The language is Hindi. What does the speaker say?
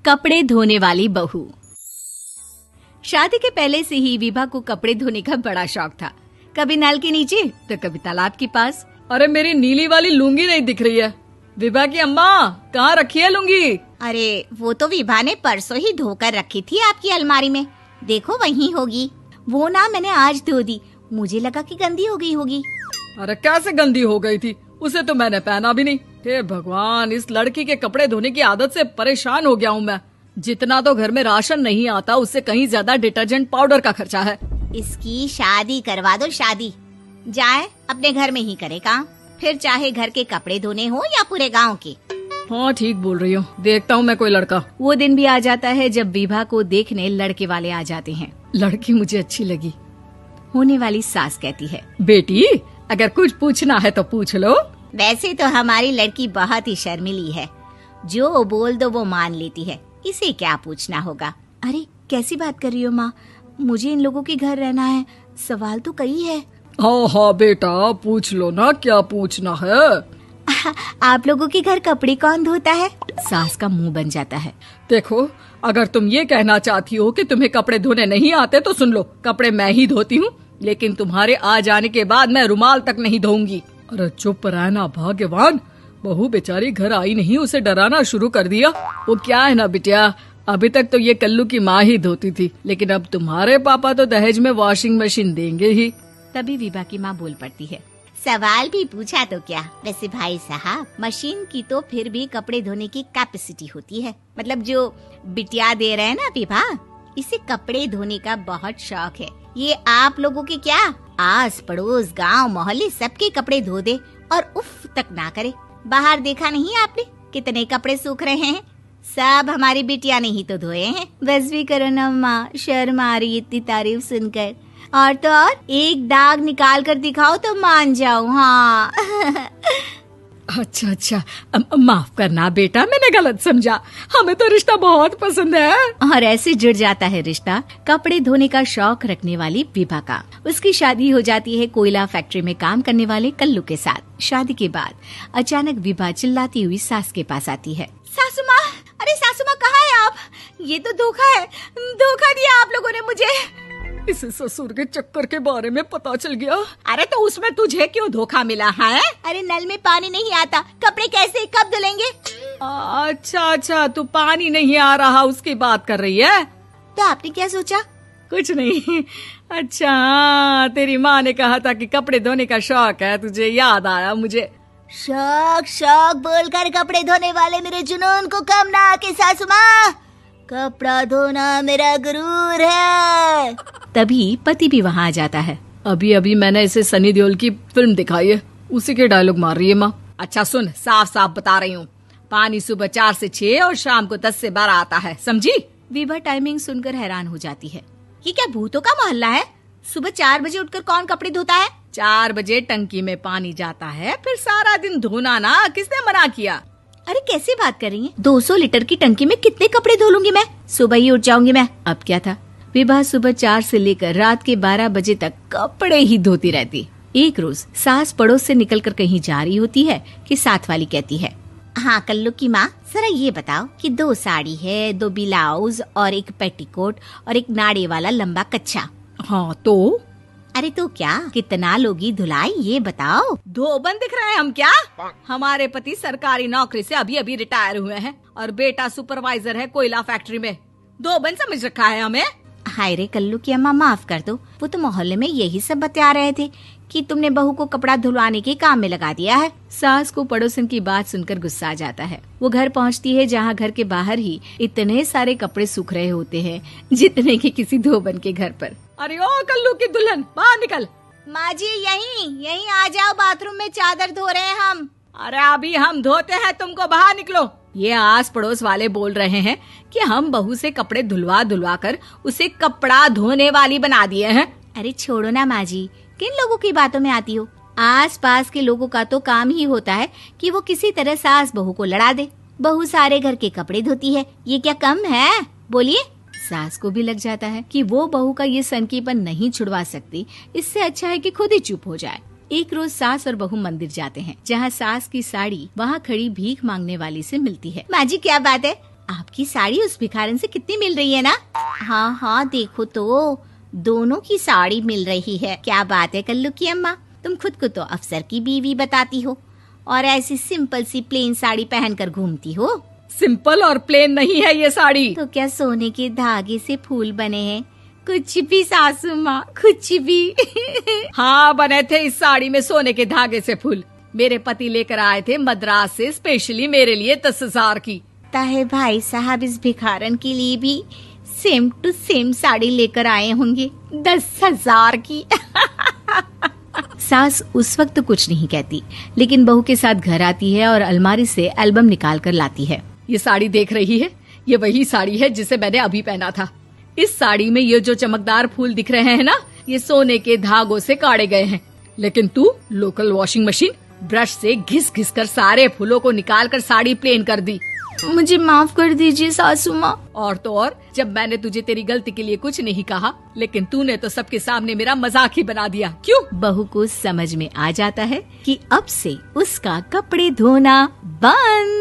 कपड़े धोने वाली बहू। शादी के पहले से ही विभा को कपड़े धोने का बड़ा शौक था। कभी नल के नीचे तो कभी तालाब के पास। अरे मेरी नीली वाली लुंगी नहीं दिख रही है। विभा की अम्मा, कहाँ रखी है लुंगी? अरे वो तो विभा ने परसों ही धोकर रखी थी आपकी अलमारी में, देखो वहीं होगी। वो ना मैंने आज धो दी, मुझे लगा कि गंदी हो गई होगी। अरे कैसे गंदी हो गई थी? उसे तो मैंने पहना भी नहीं। हे भगवान, इस लड़की के कपड़े धोने की आदत से परेशान हो गया हूँ मैं। जितना तो घर में राशन नहीं आता, उससे कहीं ज्यादा डिटर्जेंट पाउडर का खर्चा है। इसकी शादी करवा दो, शादी जाए अपने घर में ही करे काम, फिर चाहे घर के कपड़े धोने हो या पूरे गांव के। हाँ ठीक बोल रही हूँ, देखता हूँ मैं कोई लड़का। वो दिन भी आ जाता है जब विभा को देखने लड़के वाले आ जाते हैं। लड़की मुझे अच्छी लगी। होने वाली सास कहती है, बेटी अगर कुछ पूछना है तो पूछ लो। वैसे तो हमारी लड़की बहुत ही शर्मीली है, जो बोल दो वो मान लेती है, इसे क्या पूछना होगा। अरे कैसी बात कर रही हो माँ, मुझे इन लोगों के घर रहना है, सवाल तो कई है। हाँ हाँ बेटा, पूछ लो ना, क्या पूछना है। आप लोगों के घर कपड़े कौन धोता है? सास का मुंह बन जाता है। देखो, अगर तुम ये कहना चाहती हो कि तुम्हें कपड़े धोने नहीं आते तो सुन लो, कपड़े मैं ही धोती हूँ, लेकिन तुम्हारे आ जाने के बाद मैं रुमाल तक नहीं धोऊंगी। अरे चुप रहना भाग्यवान, बहू बेचारी घर आई नहीं, उसे डराना शुरू कर दिया। वो क्या है ना बिटिया, अभी तक तो ये कल्लू की माँ ही धोती थी, लेकिन अब तुम्हारे पापा तो दहेज में वॉशिंग मशीन देंगे ही। तभी विभा की माँ बोल पड़ती है, सवाल भी पूछा तो क्या। वैसे भाई साहब, मशीन की तो फिर भी कपड़े धोने की कैपेसिटी होती है। मतलब जो बिटिया दे रहे हैं ना विभा, इसे कपड़े धोने का बहुत शौक है। ये आप लोगों के क्या, आस पड़ोस गांव मोहल्ले सबके कपड़े धो दे और उफ तक ना करे। बाहर देखा नहीं आपने कितने कपड़े सूख रहे हैं? सब हमारी बिटिया ने ही तो धोए हैं। बस भी करो ना माँ, शर्म आ रही इतनी तारीफ सुनकर। और तो और एक दाग निकाल कर दिखाओ तो मान जाओ। हाँ अच्छा, माफ करना बेटा, मैंने गलत समझा। हमें तो रिश्ता बहुत पसंद है। और ऐसे जुड़ जाता है रिश्ता कपड़े धोने का शौक रखने वाली विभा का। उसकी शादी हो जाती है कोयला फैक्ट्री में काम करने वाले कल्लू के साथ। शादी के बाद अचानक विभा चिल्लाती हुई सास के पास आती है। सासू माँ, अरे सासू माँ कहाँ है आप? ये तो धोखा है, धोखा दिया आप लोगों ने मुझे। इसे ससुर के चक्कर के बारे में पता चल गया। अरे तो उसमें तुझे क्यों धोखा मिला है? अरे नल में पानी नहीं आता, कपड़े कैसे कब धुलेंगे? अच्छा, तू पानी नहीं आ रहा उसकी बात कर रही है। तो आपने क्या सोचा? कुछ नहीं। अच्छा, तेरी माँ ने कहा था कि कपड़े धोने का शौक है तुझे, याद आया मुझे। शौक बोलकर कपड़े धोने वाले मेरे जुनून को कम ना आके सासू माँ, कपड़ा धोना मेरा गुरूर है। तभी पति भी वहाँ आ जाता है। अभी मैंने इसे सनी देओल की फिल्म दिखाई है, उसी के डायलॉग मार रही है माँ। अच्छा सुन, साफ साफ बता रही हूँ, पानी सुबह 4 से 6 और शाम को 10 से 12 आता है, समझी? विभा टाइमिंग सुनकर हैरान हो जाती है। ये क्या भूतों का मोहल्ला है? सुबह 4 बजे उठकर कौन कपड़े धोता है? 4 बजे टंकी में पानी जाता है, फिर सारा दिन धोना ना, किसने मना किया? अरे कैसी बात कर रही हैं? 200 लीटर की टंकी में कितने कपड़े धो लूंगी मैं? सुबह ही उठ जाऊंगी मैं। अब क्या था, विभा सुबह 4 से लेकर रात के 12 बजे तक कपड़े ही धोती रहती। एक रोज सास पड़ोस से निकलकर कहीं जा रही होती है कि साथ वाली कहती है, हाँ कल्लू की माँ, जरा ये बताओ कि 2 साड़ी है, 2 ब्लाउज और एक पेटीकोट और एक नाड़े वाला लंबा कच्छा। हाँ तो? अरे तो क्या, कितना लोगी धुलाई ये बताओ। धोबन दिख रहे हैं हम क्या? हमारे पति सरकारी नौकरी से अभी रिटायर हुए हैं और बेटा सुपरवाइजर है कोयला फैक्ट्री में। धोबन समझ रखा है हमें? हाय रे कल्लू की अम्मा, माफ कर दो, वो तो मोहल्ले में यही सब बता रहे थे कि तुमने बहू को कपड़ा धुलवाने के काम में लगा दिया है। सास को पड़ोसन की बात सुनकर गुस्सा आ जाता है। वो घर पहुंचती है जहां घर के बाहर ही इतने सारे कपड़े सूख रहे होते हैं जितने कि किसी धोबन के घर पर। अरे ओ कल्लू की दुल्हन, बाहर निकल। माँ जी यहीं आ जाओ, बाथरूम में चादर धो रहे हैं हम। अरे अभी हम धोते हैं, तुमको बाहर निकलो। ये आस पड़ोस वाले बोल रहे हैं कि हम बहू से कपड़े धुलवा कर उसे कपड़ा धोने वाली बना दिए हैं। अरे छोड़ो ना माँ जी, किन लोगों की बातों में आती हो? आस पास के लोगों का तो काम ही होता है कि वो किसी तरह सास बहू को लड़ा दे। बहू सारे घर के कपड़े धोती है, ये क्या कम है? बोलिए। सास को भी लग जाता है कि वो बहू का ये सनकीपन नहीं छुड़वा सकती, इससे अच्छा है कि खुद ही चुप हो जाए। एक रोज सास और बहू मंदिर जाते हैं, जहाँ सास की साड़ी वहाँ खड़ी भीख मांगने वाली से मिलती है। माँ जी क्या बात है, आपकी साड़ी उस भिखारन से कितनी मिल रही है ना? हाँ हाँ, देखो तो दोनों की साड़ी मिल रही है। क्या बात है कल्लू की अम्मा, तुम खुद को तो अफसर की बीवी बताती हो और ऐसी सिंपल सी प्लेन साड़ी पहनकर घूमती हो। सिंपल और प्लेन नहीं है ये साड़ी। तो क्या सोने के धागे से फूल बने हैं? कुछ भी सासू माँ, कुछ भी। हाँ, बने थे इस साड़ी में सोने के धागे से फूल। मेरे पति लेकर आए थे मद्रास से स्पेशली मेरे लिए 10,000 की। ताहे भाई साहब इस भिखारन के लिए भी सेम टू सेम साड़ी लेकर आए होंगे 10,000 की। सास उस वक्त तो कुछ नहीं कहती, लेकिन बहू के साथ घर आती है और अलमारी से एल्बम निकाल कर लाती है। ये साड़ी देख रही है, ये वही साड़ी है जिसे मैंने अभी पहना था। इस साड़ी में ये जो चमकदार फूल दिख रहे हैं ना, ये सोने के धागों से काटे गए हैं। लेकिन तू लोकल वॉशिंग मशीन ब्रश से घिस घिस कर सारे फूलों को निकाल कर साड़ी प्लेन कर दी। मुझे माफ कर दीजिए सासू माँ। और तो और, जब मैंने तुझे तेरी गलती के लिए कुछ नहीं कहा, लेकिन तूने तो सबके सामने मेरा मजाक ही बना दिया। क्यों? बहू को समझ में आ जाता है कि अब से उसका कपड़े धोना बंद।